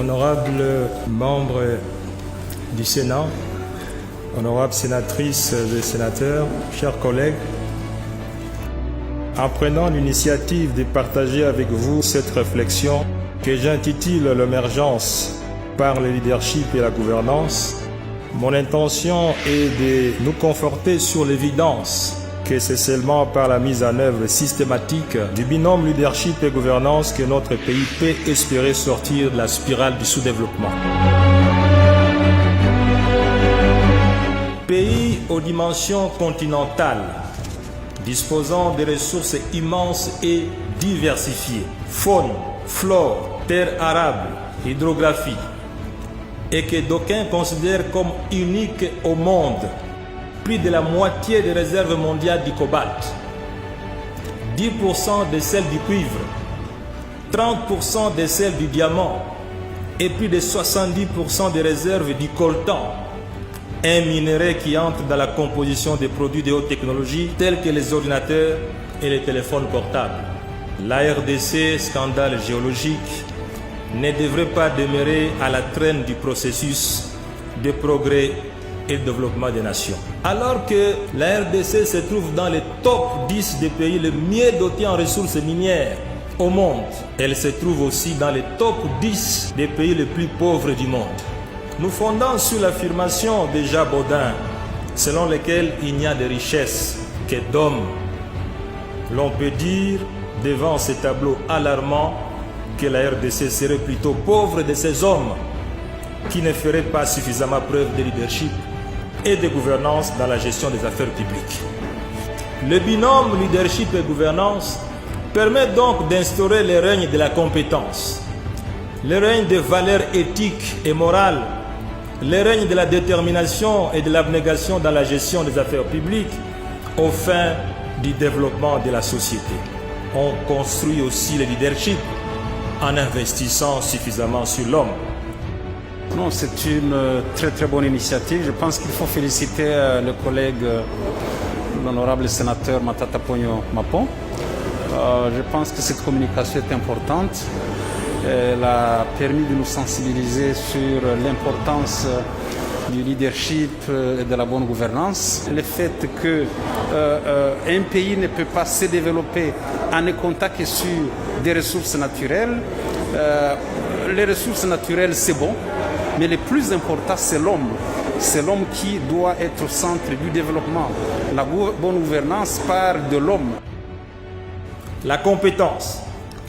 Honorables membres du Sénat, honorables sénatrices et sénateurs, chers collègues, en prenant l'initiative de partager avec vous cette réflexion que j'intitule l'émergence par le leadership et la gouvernance, mon intention est de nous conforter sur l'évidence que c'est seulement par la mise en œuvre systématique du binôme leadership et gouvernance que notre pays peut espérer sortir de la spirale du sous-développement. Pays aux dimensions continentales, disposant de ressources immenses et diversifiées, faune, flore, terres arables, hydrographie, et que d'aucuns considèrent comme unique au monde, plus de la moitié des réserves mondiales du cobalt, 10% de celles du cuivre, 30% de celles du diamant et plus de 70% des réserves du coltan, un minerai qui entre dans la composition des produits de haute technologie tels que les ordinateurs et les téléphones portables. La RDC, scandale géologique, ne devrait pas demeurer à la traîne du processus de progrès et de développement des nations. Alors que la RDC se trouve dans les top 10 des pays les mieux dotés en ressources minières au monde, elle se trouve aussi dans les top 10 des pays les plus pauvres du monde. Nous fondons sur l'affirmation de Jacques Baudin, selon laquelle il n'y a de richesse que d'hommes. L'on peut dire, devant ces tableaux alarmants, que la RDC serait plutôt pauvre de ces hommes qui ne feraient pas suffisamment preuve de leadership et de gouvernance dans la gestion des affaires publiques. Le binôme leadership et gouvernance permet donc d'instaurer le règne de la compétence, le règne des valeurs éthiques et morales, le règne de la détermination et de l'abnégation dans la gestion des affaires publiques aux fins du développement de la société. On construit aussi le leadership en investissant suffisamment sur l'homme. Non, c'est une très bonne initiative. Je pense qu'il faut féliciter le collègue, l'honorable sénateur Matata Ponyo Mapon. Je pense que cette communication est importante. Elle a permis de nous sensibiliser sur l'importance du leadership et de la bonne gouvernance. Le fait qu'un pays ne peut pas se développer en ne comptant que sur des ressources naturelles. Les ressources naturelles, c'est bon, mais le plus important, c'est l'homme. C'est l'homme qui doit être au centre du développement. La bonne gouvernance part de l'homme. La compétence,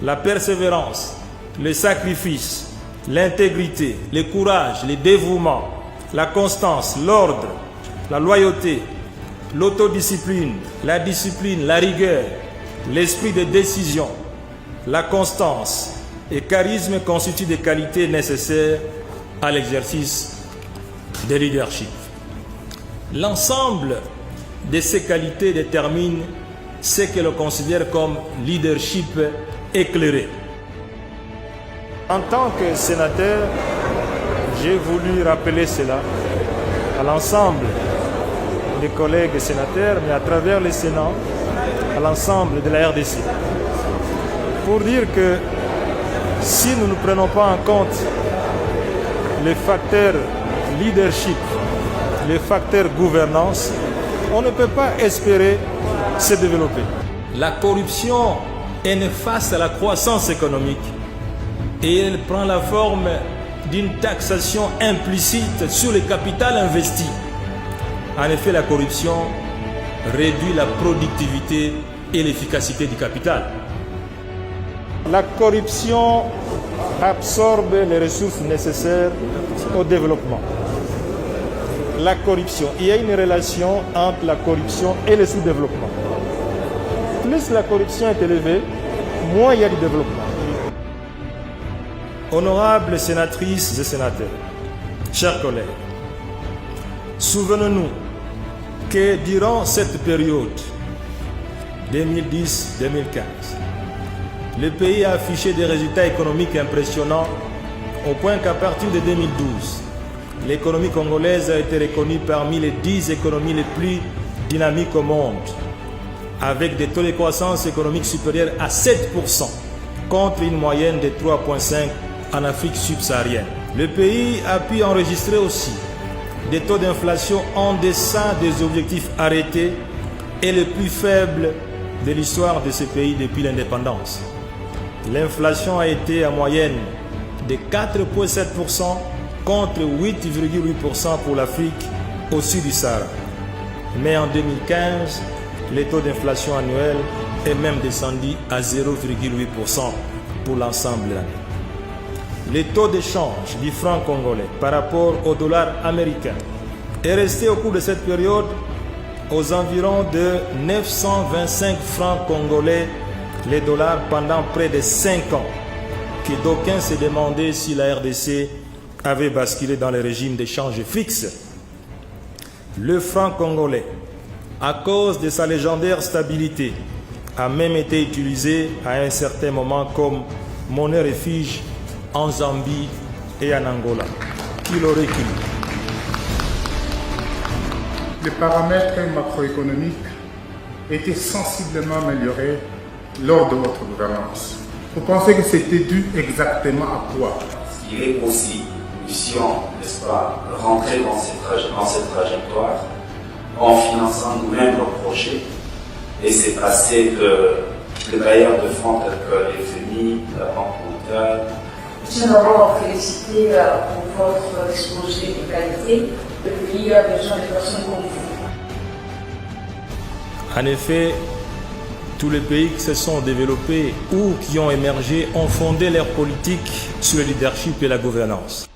la persévérance, le sacrifice, l'intégrité, le courage, le dévouement, la constance, l'ordre, la loyauté, l'autodiscipline, la discipline, la rigueur, l'esprit de décision, la constance et charisme constituent des qualités nécessaires à l'exercice de leadership. L'ensemble de ces qualités détermine ce que l'on considère comme leadership éclairé. En tant que sénateur, j'ai voulu rappeler cela à l'ensemble des collègues sénateurs, mais à travers le Sénat, à l'ensemble de la RDC, pour dire que si nous ne prenons pas en compte les facteurs leadership, les facteurs gouvernance, on ne peut pas espérer se développer. La corruption est néfaste à la croissance économique et elle prend la forme d'une taxation implicite sur le capital investi. En effet, la corruption réduit la productivité et l'efficacité du capital. La corruption absorbe les ressources nécessaires au développement. La corruption, il y a une relation entre la corruption et le sous-développement. Plus la corruption est élevée, moins il y a du développement. Honorables sénatrices et sénateurs, chers collègues, souvenons-nous que durant cette période 2010-2015, le pays a affiché des résultats économiques impressionnants au point qu'à partir de 2012, l'économie congolaise a été reconnue parmi les 10 économies les plus dynamiques au monde, avec des taux de croissance économique supérieurs à 7%, contre une moyenne de 3,5% en Afrique subsaharienne. Le pays a pu enregistrer aussi des taux d'inflation en deçà des objectifs arrêtés et les plus faibles de l'histoire de ce pays depuis l'indépendance. L'inflation a été en moyenne de 4,7% contre 8,8% pour l'Afrique au sud du Sahara. Mais en 2015, le taux d'inflation annuel est même descendu à 0,8% pour l'ensemble de l'année. Le taux d'échange du franc congolais par rapport au dollar américain est resté au cours de cette période aux environs de 925 francs congolais les dollars pendant près de 5 ans, que d'aucuns se demandaient si la RDC avait basculé dans le régime d'échange fixe. Le franc congolais, à cause de sa légendaire stabilité, a même été utilisé à un certain moment comme monnaie refuge en Zambie et en Angola. Qui l'aurait cru? Les paramètres macroéconomiques étaient sensiblement améliorés lors de votre gouvernance. Vous pensez que c'était dû exactement à quoi? Il est aussi mission, n'est-ce pas, rentrer dans cette trajectoire en finançant nous-mêmes nos projets. Et c'est passé de bailleurs de fonds tels que l'FMI, la Banque mondiale. Je tiens d'abord à féliciter pour votre exposé de qualité. Le pays a besoin de personnes comme vous. En effet, tous les pays qui se sont développés ou qui ont émergé ont fondé leur politique sur le leadership et la gouvernance.